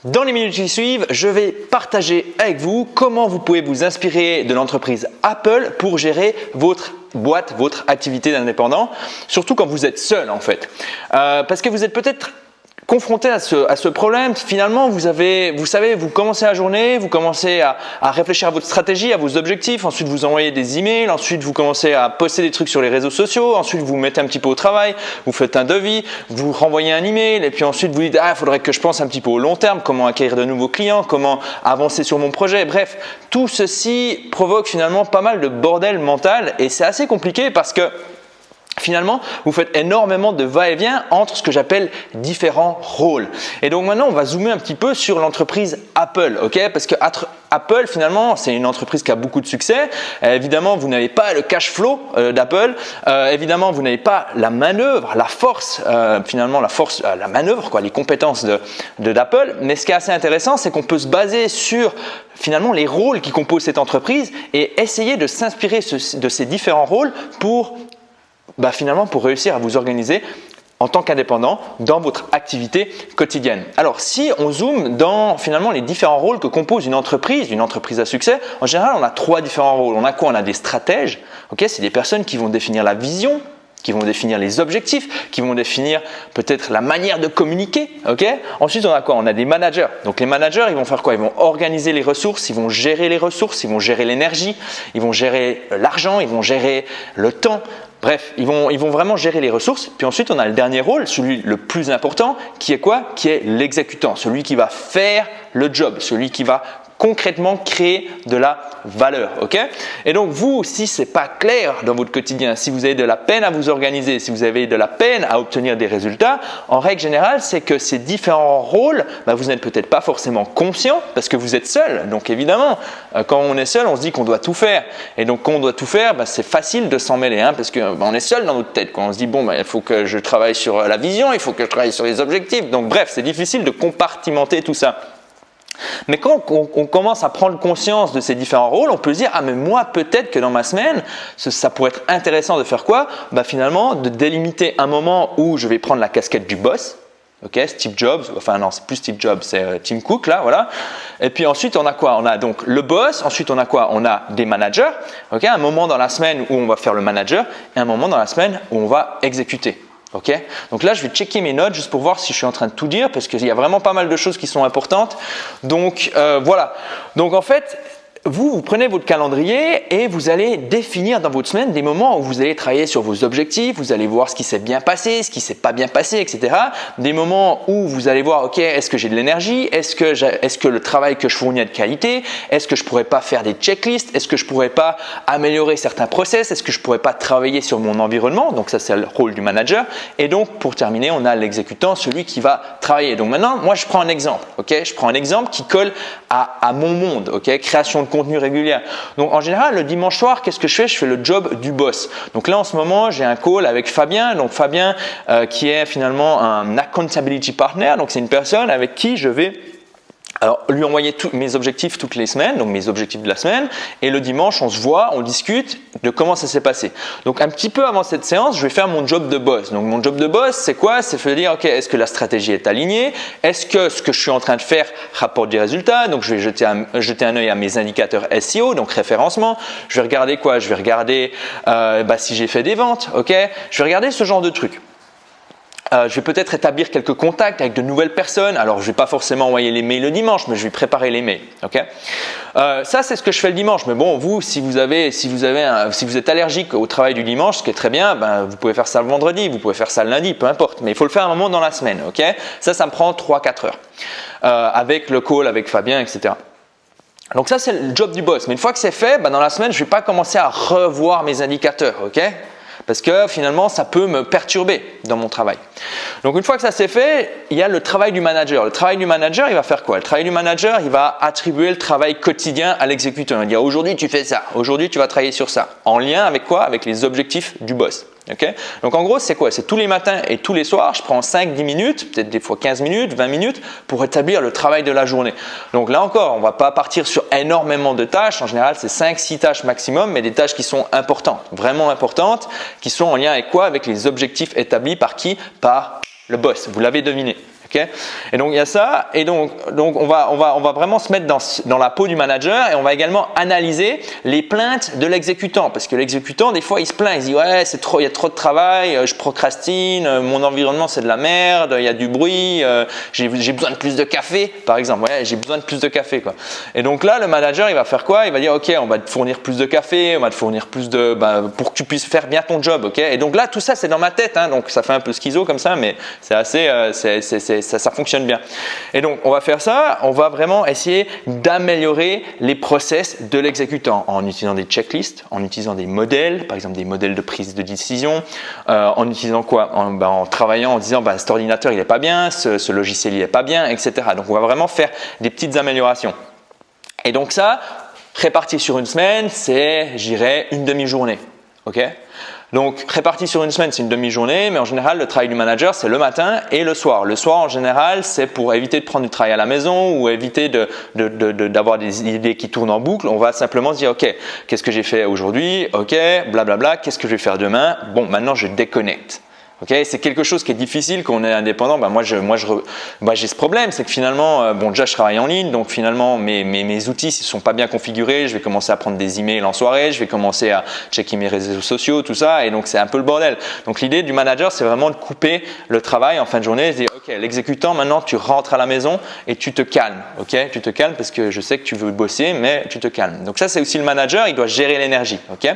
Dans les minutes qui suivent, je vais partager avec vous comment vous pouvez vous inspirer de l'entreprise Apple pour gérer votre boîte, votre activité d'indépendant, surtout quand vous êtes seul en fait. Parce que vous êtes peut-être confronté à ce problème. Finalement, vous savez, vous commencez la journée, vous commencez à réfléchir à votre stratégie, à vos objectifs, ensuite vous envoyez des emails, ensuite vous commencez à poster des trucs sur les réseaux sociaux, ensuite vous mettez un petit peu au travail, vous faites un devis, vous renvoyez un email et puis ensuite vous dites « Ah, il faudrait que je pense un petit peu au long terme, comment acquérir de nouveaux clients, comment avancer sur mon projet ». Bref, tout ceci provoque finalement pas mal de bordel mental et c'est assez compliqué parce que finalement, vous faites énormément de va-et-vient entre ce que j'appelle différents rôles. Et donc maintenant, on va zoomer un petit peu sur l'entreprise Apple, ok? Parce que Apple, finalement, c'est une entreprise qui a beaucoup de succès. Évidemment, vous n'avez pas le cash flow d'Apple. Évidemment, vous n'avez pas la manœuvre, la force, la manœuvre, quoi, les compétences d'Apple. Mais ce qui est assez intéressant, c'est qu'on peut se baser sur finalement les rôles qui composent cette entreprise et essayer de s'inspirer de ces différents rôles pour réussir à vous organiser en tant qu'indépendant dans votre activité quotidienne. Alors, si on zoome dans finalement les différents rôles que compose une entreprise à succès, en général, on a trois différents rôles. On a quoi? On a des stratèges, ok? C'est des personnes qui vont définir la vision, qui vont définir les objectifs, qui vont définir peut-être la manière de communiquer, ok? Ensuite, on a quoi? On a des managers. Donc, les managers, ils vont faire quoi? Ils vont organiser les ressources, ils vont gérer les ressources, ils vont gérer l'énergie, ils vont gérer l'argent, ils vont gérer le temps. Bref, ils vont vraiment gérer les ressources. Puis ensuite, on a le dernier rôle, celui le plus important, qui est quoi? Qui est l'exécutant, celui qui va faire le job, celui qui va concrètement créer de la valeur, ok? Et donc vous, si c'est pas clair dans votre quotidien, si vous avez de la peine à vous organiser, si vous avez de la peine à obtenir des résultats, en règle générale, c'est que ces différents rôles, vous n'êtes peut-être pas forcément conscient parce que vous êtes seul. Donc évidemment, quand on est seul, on se dit qu'on doit tout faire. Et donc quand on doit tout faire, c'est facile de s'en mêler, parce que on est seul dans notre tête. Quand on se dit il faut que je travaille sur la vision, il faut que je travaille sur les objectifs. Donc bref, c'est difficile de compartimenter tout ça. Mais quand on commence à prendre conscience de ces différents rôles, on peut se dire « Ah, mais moi, peut-être que dans ma semaine, ça pourrait être intéressant de faire quoi ?» Finalement, de délimiter un moment où je vais prendre la casquette du boss. Ok, Steve Jobs, enfin non, c'est plus Steve Jobs, c'est Tim Cook là, voilà. Et puis ensuite, on a quoi? On a donc le boss, ensuite on a quoi? On a des managers, ok, un moment dans la semaine où on va faire le manager et un moment dans la semaine où on va exécuter. Okay. Donc là, je vais checker mes notes juste pour voir si je suis en train de tout dire parce qu'il y a vraiment pas mal de choses qui sont importantes. Donc voilà. Donc en fait, vous prenez votre calendrier et vous allez définir dans votre semaine des moments où vous allez travailler sur vos objectifs, vous allez voir ce qui s'est bien passé, ce qui s'est pas bien passé, etc. Des moments où vous allez voir, ok, est-ce que j'ai de l'énergie, est-ce que le travail que je fournis est de qualité, est-ce que je pourrais pas faire des checklists, est-ce que je pourrais pas améliorer certains process, est-ce que je pourrais pas travailler sur mon environnement. Donc ça, c'est le rôle du manager. Et donc pour terminer, on a l'exécutant, celui qui va travailler. Donc maintenant, moi je prends un exemple, ok, je prends un exemple qui colle à mon monde, ok, création de contenu régulière. Donc en général, le dimanche soir, qu'est-ce que je fais? Je fais le job du boss. Donc là, en ce moment, j'ai un call avec Fabien. Donc Fabien, qui est finalement un accountability partner. Donc c'est une personne avec qui je vais lui envoyer tous mes objectifs toutes les semaines, donc mes objectifs de la semaine. Et le dimanche, on se voit, on discute de comment ça s'est passé. Donc un petit peu avant cette séance, je vais faire mon job de boss. Donc mon job de boss, c'est quoi? C'est de dire, ok, est-ce que la stratégie est alignée? Est-ce que ce que je suis en train de faire rapporte des résultats? Donc je vais jeter un œil à mes indicateurs SEO, donc référencement. Je vais regarder quoi? Je vais regarder si j'ai fait des ventes, ok? Je vais regarder ce genre de trucs. Je vais peut-être établir quelques contacts avec de nouvelles personnes. Alors, je ne vais pas forcément envoyer les mails le dimanche, mais je vais préparer les mails. Okay, ça, c'est ce que je fais le dimanche. Mais bon, vous, si vous êtes allergique au travail du dimanche, ce qui est très bien, vous pouvez faire ça le vendredi, vous pouvez faire ça le lundi, peu importe. Mais il faut le faire un moment dans la semaine. Okay, ça me prend 3-4 heures avec le call, avec Fabien, etc. Donc ça, c'est le job du boss. Mais une fois que c'est fait, dans la semaine, je ne vais pas commencer à revoir mes indicateurs. Ok, parce que finalement, ça peut me perturber dans mon travail. Donc, une fois que ça c'est fait, il y a le travail du manager. Le travail du manager, il va faire quoi? Le travail du manager, il va attribuer le travail quotidien à l'exécutant. Il va dire aujourd'hui, tu fais ça. Aujourd'hui, tu vas travailler sur ça. En lien avec quoi? Avec les objectifs du boss. Okay, donc en gros, c'est quoi? C'est tous les matins et tous les soirs, je prends 5-10 minutes, peut-être des fois 15 minutes, 20 minutes pour établir le travail de la journée. Donc là encore, on ne va pas partir sur énormément de tâches. En général, c'est 5-6 tâches maximum, mais des tâches qui sont importantes, vraiment importantes, qui sont en lien avec quoi? Avec les objectifs établis par qui? Par le boss. Vous l'avez deviné. Okay, et donc il y a ça, et donc on va vraiment se mettre dans la peau du manager, et on va également analyser les plaintes de l'exécutant, parce que l'exécutant des fois il se plaint, il se dit ouais il y a trop de travail, je procrastine, mon environnement c'est de la merde, il y a du bruit, j'ai besoin de plus de café par exemple, ouais, j'ai besoin de plus de café quoi. Et donc là le manager il va faire quoi? Il va dire ok, on va te fournir plus de café, on va te fournir plus de pour que tu puisses faire bien ton job, ok. Et donc là tout ça c'est dans ma tête, hein, donc ça fait un peu schizo comme ça, mais c'est assez ça fonctionne bien. Et donc, on va faire ça, on va vraiment essayer d'améliorer les process de l'exécutant en utilisant des checklists, en utilisant des modèles, par exemple des modèles de prise de décision, en utilisant quoi? En travaillant en disant cet ordinateur il n'est pas bien, ce logiciel il n'est pas bien, etc. Donc, on va vraiment faire des petites améliorations. Et donc ça, réparti sur une semaine, c'est, je dirais, une demi-journée. Ok? Donc, réparti sur une semaine, c'est une demi-journée, mais en général, le travail du manager, c'est le matin et le soir. Le soir, en général, c'est pour éviter de prendre du travail à la maison ou éviter d'avoir des idées qui tournent en boucle. On va simplement se dire, OK, qu'est-ce que j'ai fait aujourd'hui? OK, blablabla, qu'est-ce que je vais faire demain? Bon, maintenant, je déconnecte. Okay, c'est quelque chose qui est difficile quand on est indépendant. Moi, j'ai ce problème, c'est que finalement, déjà je travaille en ligne, donc finalement mes outils ne sont pas bien configurés. Je vais commencer à prendre des emails en soirée, je vais commencer à checker mes réseaux sociaux, tout ça, et donc c'est un peu le bordel. Donc l'idée du manager, c'est vraiment de couper le travail en fin de journée et de dire ok, l'exécutant, maintenant tu rentres à la maison et tu te calmes. Ok, tu te calmes parce que je sais que tu veux bosser, mais tu te calmes. Donc ça, c'est aussi le manager, il doit gérer l'énergie. Ok.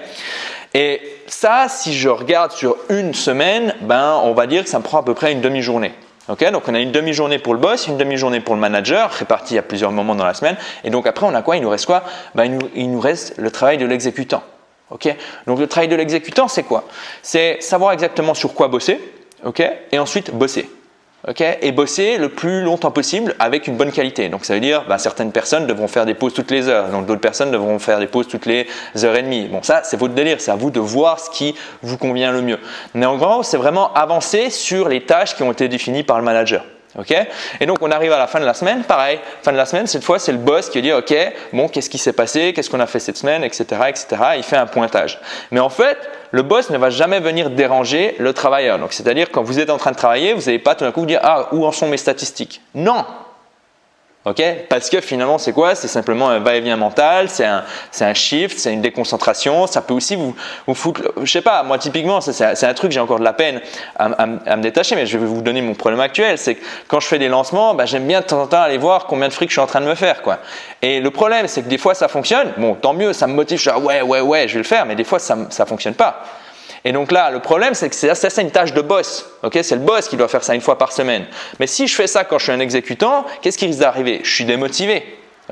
Et ça, si je regarde sur une semaine, on va dire que ça me prend à peu près une demi-journée. Okay, donc on a une demi-journée pour le boss, une demi-journée pour le manager, répartie à plusieurs moments dans la semaine. Et donc après, on a quoi? Il nous reste quoi? Il nous reste le travail de l'exécutant. Okay, donc le travail de l'exécutant, c'est quoi? C'est savoir exactement sur quoi bosser, okay, et ensuite bosser. Okay, et bosser le plus longtemps possible avec une bonne qualité. Donc ça veut dire certaines personnes devront faire des pauses toutes les heures, donc d'autres personnes devront faire des pauses toutes les heures et demie. Bon, ça c'est votre délire, c'est à vous de voir ce qui vous convient le mieux. Mais en gros, c'est vraiment avancer sur les tâches qui ont été définies par le manager. Okay, et donc on arrive à la fin de la semaine, pareil, fin de la semaine, cette fois c'est le boss qui dit ok, bon, qu'est-ce qui s'est passé, qu'est-ce qu'on a fait cette semaine, etc., etc. Il fait un pointage. Mais en fait, le boss ne va jamais venir déranger le travailleur. Donc c'est-à-dire quand vous êtes en train de travailler, vous n'allez pas tout d'un coup dire ah, où en sont mes statistiques? Non. Okay, parce que finalement, c'est quoi? C'est simplement un va-et-vient mental, c'est un shift, c'est une déconcentration. Ça peut aussi vous foutre, je sais pas, moi typiquement, c'est un truc, j'ai encore de la peine à me détacher, mais je vais vous donner mon problème actuel. C'est que quand je fais des lancements, j'aime bien de temps en temps aller voir combien de fric je suis en train de me faire, quoi. Et le problème, c'est que des fois ça fonctionne. Bon, tant mieux, ça me motive, je dis ouais, je vais le faire, mais des fois ça fonctionne pas. Et donc là, le problème, c'est que c'est une tâche de boss. Okay, c'est le boss qui doit faire ça une fois par semaine. Mais si je fais ça quand je suis un exécutant, qu'est-ce qui risque d'arriver? Je suis démotivé.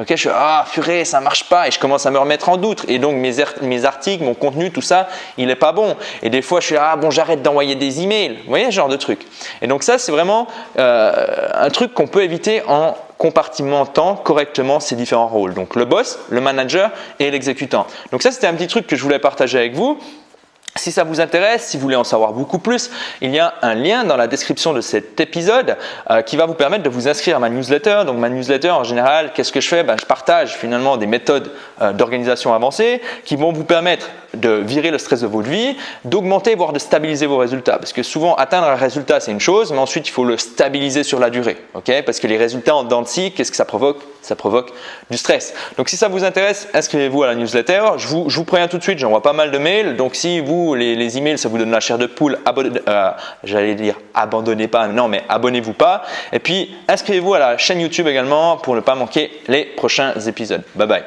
Okay, je suis purée, ça marche pas, et je commence à me remettre en doute. Et donc mes articles, mon contenu, tout ça, il est pas bon. Et des fois, je suis j'arrête d'envoyer des emails. Vous voyez ce genre de truc. Et donc ça, c'est vraiment un truc qu'on peut éviter en compartimentant correctement ces différents rôles. Donc le boss, le manager et l'exécutant. Donc ça, c'était un petit truc que je voulais partager avec vous. Si ça vous intéresse, si vous voulez en savoir beaucoup plus, il y a un lien dans la description de cet épisode qui va vous permettre de vous inscrire à ma newsletter. Donc ma newsletter, en général, qu'est-ce que je fais? Je partage finalement des méthodes d'organisation avancées qui vont vous permettre de virer le stress de votre vie, d'augmenter, voire de stabiliser vos résultats. Parce que souvent, atteindre un résultat, c'est une chose, mais ensuite, il faut le stabiliser sur la durée. Okay, parce que les résultats en dents de scie, qu'est-ce que ça provoque? Ça provoque du stress. Donc si ça vous intéresse, inscrivez-vous à la newsletter. Je vous préviens tout de suite, j'envoie pas mal de mails. Donc si les emails, ça vous donne la chair de poule, j'allais dire abandonnez pas, non, mais abonnez-vous pas. Et puis inscrivez-vous à la chaîne YouTube également pour ne pas manquer les prochains épisodes. Bye bye.